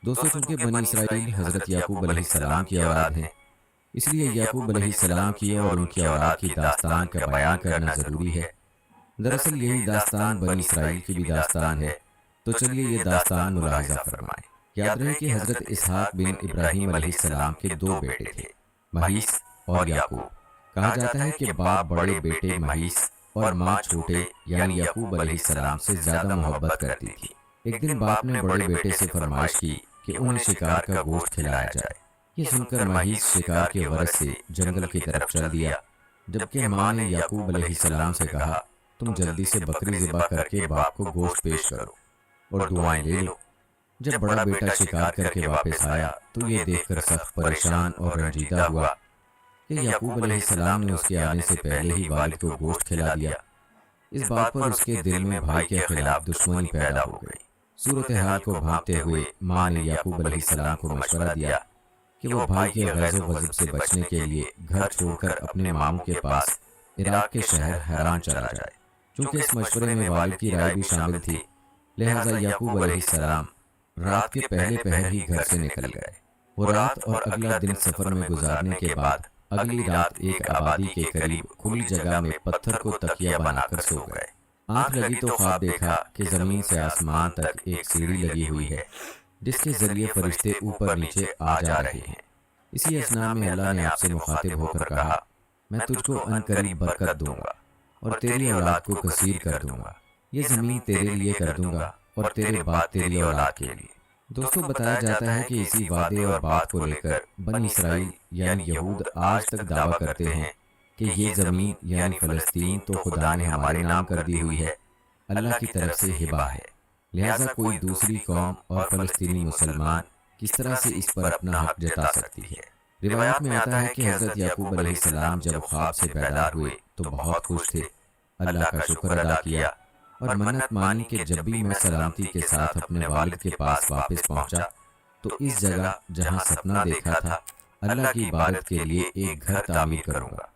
دوستو چونکہ بنی اسرائیل حضرت یعقوب علیہ السلام کی اولاد ہیں، اس لیے یعقوب علیہ السلام کی اور ان کی اولاد کی داستان کا بیان کرنا ضروری ہے۔ دراصل یہی داستان بنی اسرائیل کی بھی داستان ہے، تو چلیے یہ داستان ملاحظہ فرمائیں۔ یاد رہے کہ حضرت اسحاق بن ابراہیم علیہ السلام کے دو بیٹے تھے، مہیس اور یعقوب۔ کہا جاتا ہے کہ باپ بڑے بیٹے مہیس اور ماں چھوٹے یعنی یعقوب علیہ السلام سے زیادہ محبت کرتی تھی۔ ایک دن باپ نے بڑے بیٹے سے فرمائش کی کہ انہیں شکار کا گوشت کھلایا جائے۔ یہ سن کر مہیس شکار کے غرض سے جنگل کی طرف چل دیا، جبکہ ماں نے یعقوب علیہ السلام سے کہا، تم جلدی سے بکری ذبح کر کے باپ کو گوشت پیش کرو اور دعائیں لے لو۔ جب بڑا بیٹا شکار کر کے واپس آیا تو یہ دیکھ کر سخت پریشان اور رنجیدہ ہوا کہ یعقوب علیہ السلام نے اس کے آنے سے پہلے ہی والد کو گوشت کھلا دیا۔ اس بات پر اس کے دل میں بھائی کے خلاف دشمنی پیدا ہو گئی۔ صورتحال کو بھانپتے ہوئے ماں نے یعقوب علیہ السلام کو مشورہ دیا کہ وہ بھائی کے غیظ و غضب سے بچنے کے لیے گھر چھوڑ کر اپنے ماموں کے پاس عراق کے شہر حران چلا جائے۔ چونکہ اس مشورے میں والد کی رائے بھی شامل تھی، لہٰذا یعقوب علیہ السلام رات کے پہلے پہر ہی گھر سے نکل گئے۔ وہ رات اور اگلا دن سفر میں گزارنے کے بعد اگلی رات ایک آبادی کے قریب کھلی جگہ میں پتھر کو تکیہ بنا کر سو گئے۔ آنکھ لگی تو خواب دیکھا کہ زمین سے آسمان تک ایک سیڑھی لگی ہوئی ہے، جس کے ذریعے فرشتے اوپر نیچے آ جا رہے ہیں۔ اسی اثنا میں اللہ نے آپ سے مخاطب ہو کر کہا، میں تجھ کو عنقریب برکت دوں گا اور تیری اولاد کو کثیر کر دوں گا۔ یہ زمین تیرے لیے کر دوں گا اور تیرے بعد تیری اولاد کے لیے۔ دوستو بتایا جاتا ہے کہ اسی وعدے اور بات کو لے کر بنی اسرائیل یعنی یہود آج تک دعویٰ کرتے ہیں کہ یہ زمین یعنی فلسطین تو خدا نے ہمارے نام کر دی ہوئی ہے، اللہ کی طرف سے ہبہ ہے، لہٰذا کوئی دوسری قوم اور فلسطینی مسلمان کس طرح سے اس پر اپنا حق جتا سکتی ہے۔ روایات میں آتا ہے کہ حضرت یعقوب علیہ السلام جب خواب سے بیدار ہوئے تو بہت خوش تھے، اللہ کا شکر ادا کیا اور منت مانی کہ جب بھی میں سلامتی کے ساتھ اپنے والد کے پاس واپس پہنچا تو اس جگہ جہاں سپنا دیکھا تھا اللہ کی عبادت کے لیے ایک گھر تعمیر کروں گا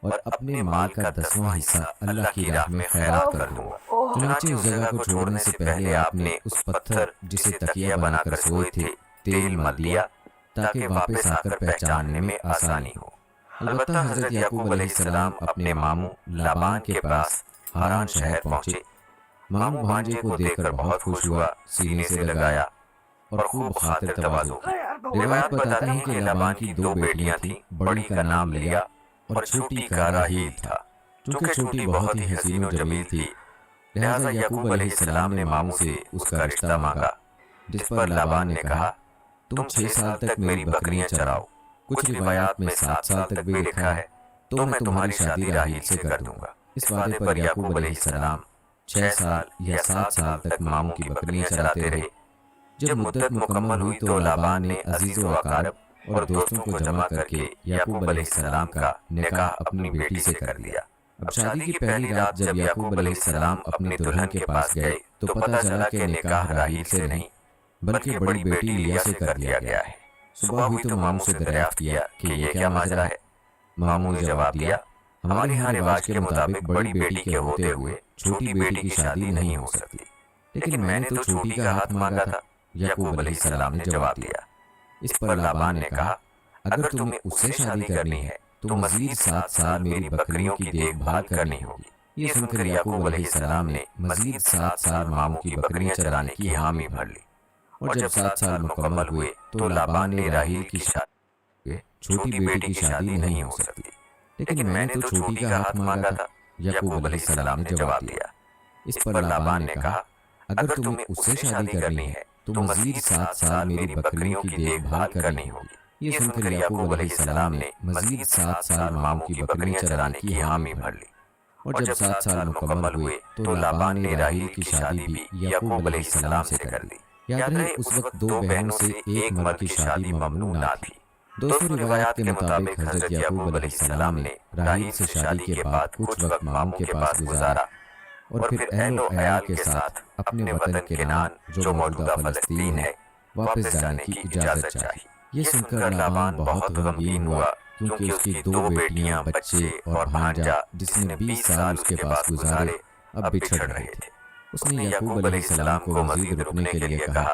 اور اپنے مال کا 10واں حصہ اللہ کی راہ میں خیرات کر دوں گا۔ چنانچہ اس جگہ کو چھوڑنے سے پہلے آپ نے اس پتھر جسے تکیہ بنا کر سوئے تھے تیل مل دیا تاکہ واپس آ کر پہچاننے میں آسانی ہو۔ البتہ حضرت یعقوب علیہ السلام اپنے ماموں لابان کے پاس حران شہر پہنچے۔ ماموں بھانجے کو دیکھ کر بہت خوش ہوا، سینے سے لگایا اور خوب خاطر تواضع کی۔ روایت بتاتے ہیں کہ لابان کی 2 بیٹیاں تھیں، بڑی کا نام لیا اور چھوٹی کا راہیل تھا۔ چونکہ چھوٹی بہت ہی حسین و جمیل تھی، لہٰذا یعقوب علیہ السلام نے ماموں سے اس کا رشتہ مانگا، جس پر لابان نے کہا، تم 6 سال تک میری بکریاں چراؤ، کچھ روایات میں 7 سال تک بھی لکھا ہے، تو میں تمہاری شادی راہیل سے کر دوں گا۔ اس وعدے پر یعقوب علیہ السلام 6 سال یا 7 سال تک ماموں کی بکریاں چراتے رہے۔ جب مدت مکمل ہوئی تو لابان نے عزیز و اقارب اور دوستوں کو جمع کر کے یعقوب علیہ السلام کا نکاح اپنی بیٹی سے کر لیا۔ اب شادی کی پہلی رات جب یعقوب علیہ السلام اپنے دلہن کے پاس گئے تو پتہ چلا کہ نکاح راہیل سے نہیں بلکہ بڑی بیٹی لیا سے کر دیا گیا ہے۔ صبح ہوئی تو ماموں سے دریافت کیا کہ یہ کیا ماجرا ہے۔ ماموں نے جواب دیا، ہمارے یہاں رواج کے مطابق بڑی بیٹی کے ہوتے ہوئے چھوٹی بیٹی کی شادی نہیں ہو سکتی، لیکن میں نے تو چھوٹی کا ہاتھ مانگا تھا۔ یعقوب علیہ السلام نے جواب دیا۔ اس پر لابان نے کہا، اگر تمہیں اس سے شادی کرنی ہے تو مزید 7 سال میری بکریوں کی دیکھ بھال کرنی ہوگی۔ یہ سن کر یعقوب علیہ السلام نے مزید 7 سال ماموں کی بکریاں چرانے کی حامی بھر لی، اور جب 7 سال مکمل ہوئے تو لابان نے راہیل کی شادی، چھوٹی بیٹی کی شادی نہیں ہو سکتی، لیکن میں نے تو چھوٹی کا ہاتھ مانگا تھا۔ یعقوب علیہ السلام نے جواب دیا۔ اس پر لابان نے کہا، اگر تمہیں اس سے شادی کرنی ہے تو مزید 7 سال میری بکریوں کی دیکھ بھال کرنی ہوگی۔ یہ سن کر یعقوب علیہ السلام نے مزید 7 سال ماموں کی بکریاں چرانے کی حامی بھر لی، اور جب 7 سال مکمل ہوئے تو لابان نے راہیل کی شادی بھی یعقوب علیہ السلام سے کر لی۔ یاد رہے اس وقت 2 بہنوں سے ایک مرد کی شادی ممنوع نہ تھی۔ دوستوں روایات کے مطابق حضرت یعقوب علیہ السلام نے راہیل سے شادی کے بعد کچھ وقت ماموں کے پاس گزارا اور پھر اہل و عیال کے ساتھ اپنے وطن کنعان جو موجودہ فلسطین ہے واپس جانے کی اجازت چاہی۔ یہ سن کر لابان بہت غمگین ہوا، کیونکہ اس کی 2 بیٹیاں، بچے اور بھانجا جس نے 20 سال اس کے پاس گزارے اب بچھڑ رہے تھے۔ اس نے یعقوب علیہ السلام کو مزید رکنے کے لیے کہا،